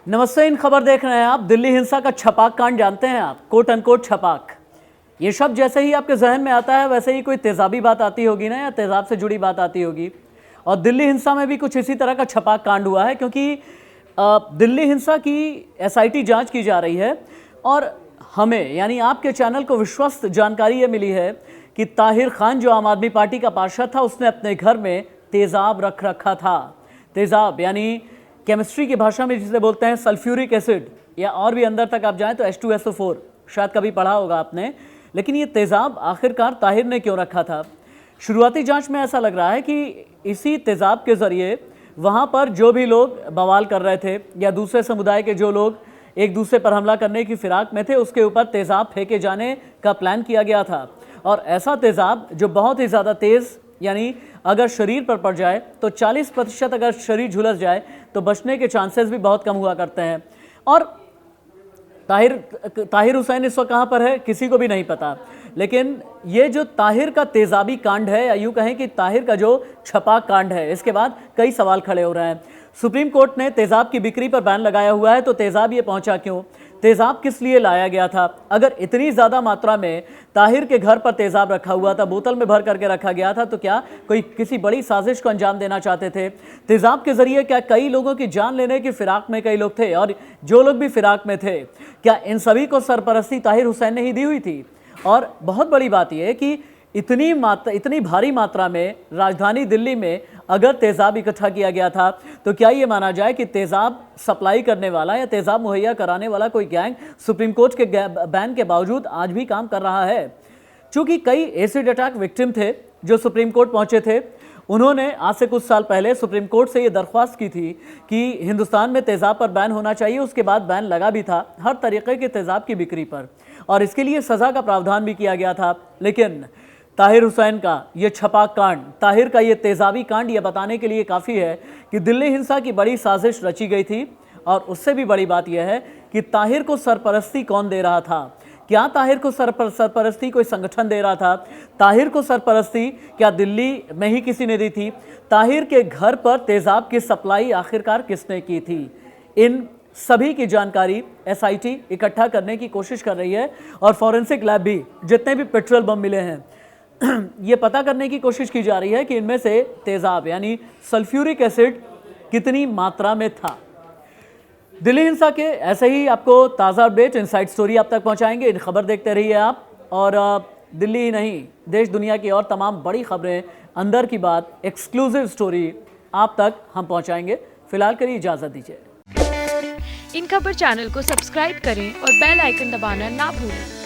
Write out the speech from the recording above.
नमस्ते, इन खबर देख रहे हैं आप। दिल्ली हिंसा का छपाक कांड जानते हैं आप, कोट अनकोट छपाक। ये शब्द जैसे ही आपके जहन में आता है वैसे ही कोई तेजाबी बात आती होगी ना, या तेजाब से जुड़ी बात आती होगी। और दिल्ली हिंसा में भी कुछ इसी तरह का छपाक कांड हुआ है, क्योंकि दिल्ली हिंसा की एसआईटी जांच की जा रही है और हमें यानी आपके चैनल को विश्वस्त जानकारी ये मिली है कि ताहिर खान जो आम आदमी पार्टी का पार्षद था, उसने अपने घर में तेजाब रख रखा था। तेजाब यानी केमिस्ट्री की भाषा में जिसे बोलते हैं सल्फ्यूरिक एसिड, या और भी अंदर तक आप जाएं तो H2SO4, शायद कभी पढ़ा होगा आपने। लेकिन ये तेजाब आखिरकार ताहिर ने क्यों रखा था? शुरुआती जांच में ऐसा लग रहा है कि इसी तेजाब के ज़रिए वहाँ पर जो भी लोग बवाल कर रहे थे या दूसरे समुदाय के जो लोग एक दूसरे पर हमला करने की फिराक में थे, उसके ऊपर तेजाब फेंके जाने का प्लान किया गया था। और ऐसा तेजाब जो बहुत ही ज़्यादा तेज़, यानी अगर शरीर पर पड़ जाए तो 40% अगर शरीर झुलस जाए तो बचने के चांसेस भी बहुत कम हुआ करते हैं। और ताहिर हुसैन इस वक्त कहाँ पर है किसी को भी नहीं पता। लेकिन ये जो ताहिर का तेजाबी कांड है, या यूँ कहें कि ताहिर का जो छपाक कांड है, इसके बाद कई सवाल खड़े हो रहे हैं। सुप्रीम कोर्ट ने तेजाब की बिक्री पर बैन लगाया हुआ है, तो तेजाब ये पहुंचा क्यों? तेजाब किस लिए लाया गया था? अगर इतनी ज़्यादा मात्रा में ताहिर के घर पर तेजाब रखा हुआ था, बोतल में भर करके रखा गया था, तो क्या कोई किसी बड़ी साजिश को अंजाम देना चाहते थे? तेजाब के जरिए क्या कई लोगों की जान लेने की फिराक में कई लोग थे, और जो लोग भी फिराक में थे, क्या इन सभी को सरपरस्ती ताहिर हुसैन ने ही दी हुई थी? और बहुत बड़ी बात यह है कि इतनी भारी मात्रा में राजधानी दिल्ली में अगर तेज़ाब इकट्ठा किया गया था, तो क्या ये माना जाए कि तेज़ाब सप्लाई करने वाला या तेज़ाब मुहैया कराने वाला कोई गैंग सुप्रीम कोर्ट के बैन के बावजूद आज भी काम कर रहा है? चूँकि कई एसिड अटैक विक्टिम थे जो सुप्रीम कोर्ट पहुँचे थे, उन्होंने आज से कुछ साल पहले सुप्रीम कोर्ट से ये दरख्वास्त की थी कि हिंदुस्तान में तेज़ाब पर बैन होना चाहिए। उसके बाद बैन लगा भी था हर तरीके के तेज़ाब की बिक्री पर, और इसके लिए सज़ा का प्रावधान भी किया गया था। लेकिन ताहिर हुसैन का ये छपाक कांड, ताहिर का ये तेज़ाबी कांड, ये बताने के लिए काफ़ी है कि दिल्ली हिंसा की बड़ी साजिश रची गई थी। और उससे भी बड़ी बात यह है कि ताहिर को सरपरस्ती कौन दे रहा था? क्या ताहिर को सरपरस्ती कोई संगठन दे रहा था? ताहिर को सरपरस्ती क्या दिल्ली में ही किसी ने दी थी? ताहिर के घर पर तेज़ाब की सप्लाई आखिरकार किसने की थी? इन सभी की जानकारी एसआईटी इकट्ठा करने की कोशिश कर रही है, और फॉरेंसिक लैब भी, जितने भी पेट्रोल बम मिले हैं, ये पता करने की कोशिश की जा रही है कि इनमें से तेज़ाब यानी सल्फ्यूरिक एसिड कितनी मात्रा में था। दिल्ली हिंसा के ऐसे ही आपको ताज़ा अपडेट, इनसाइड स्टोरी आप तक पहुंचाएंगे। इन खबर देखते रहिए आप, और दिल्ली ही नहीं, देश दुनिया की और तमाम बड़ी खबरें, अंदर की बात, एक्सक्लूसिव स्टोरी आप तक हम पहुंचाएंगे। फिलहाल करिए इजाज़त दीजिए। इन खबर चैनल को सब्सक्राइब करें और बेल आइकन दबाना ना भूलें।